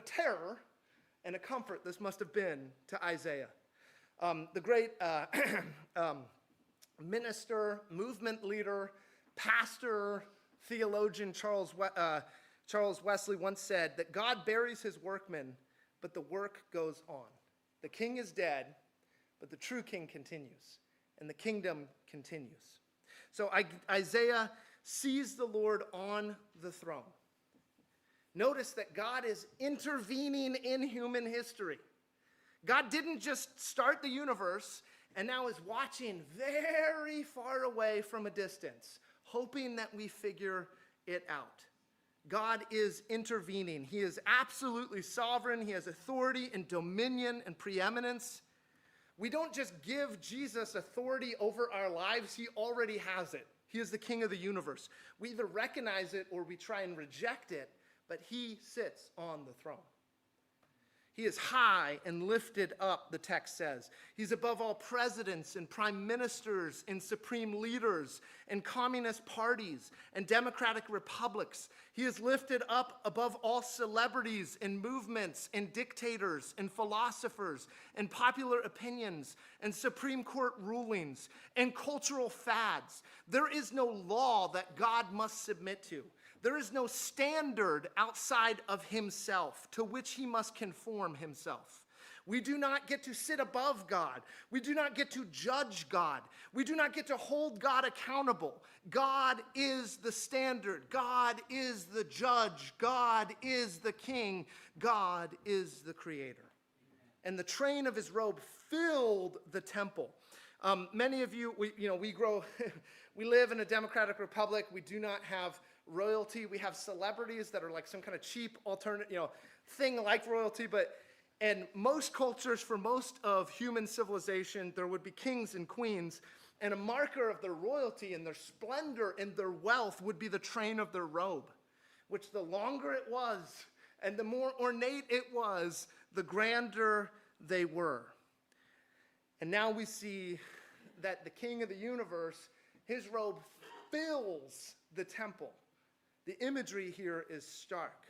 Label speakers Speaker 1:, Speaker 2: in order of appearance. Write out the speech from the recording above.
Speaker 1: terror and a comfort this must have been to Isaiah. The great minister, movement leader, pastor, theologian Charles Wesley once said that God buries his workmen, but the work goes on. The king is dead, but the true king continues, and the kingdom continues. So Isaiah sees the Lord on the throne. Notice that God is intervening in human history. God didn't just start the universe and now is watching very far away from a distance, hoping that we figure it out. God is intervening. He is absolutely sovereign. He has authority and dominion and preeminence. We don't just give Jesus authority over our lives. He already has it. He is the king of the universe. We either recognize it or we try and reject it, but he sits on the throne. He is high and lifted up, the text says. He's above all presidents and prime ministers and supreme leaders and communist parties and democratic republics. He is lifted up above all celebrities and movements and dictators and philosophers and popular opinions and Supreme Court rulings and cultural fads. There is no law that God must submit to. There is no standard outside of himself to which he must conform himself. We do not get to sit above God. We do not get to judge God. We do not get to hold God accountable. God is the standard. God is the judge. God is the king. God is the creator. And the train of his robe filled the temple. Many of you, we grow, we live in a democratic republic. We do not have royalty. We have celebrities that are like some kind of cheap alternate, thing like royalty. But in most cultures, for most of human civilization, there would be kings and queens, and a marker of their royalty and their splendor and their wealth would be the train of their robe, which the longer it was and the more ornate it was, the grander they were. And now we see that the king of the universe, his robe fills the temple. The imagery here is stark.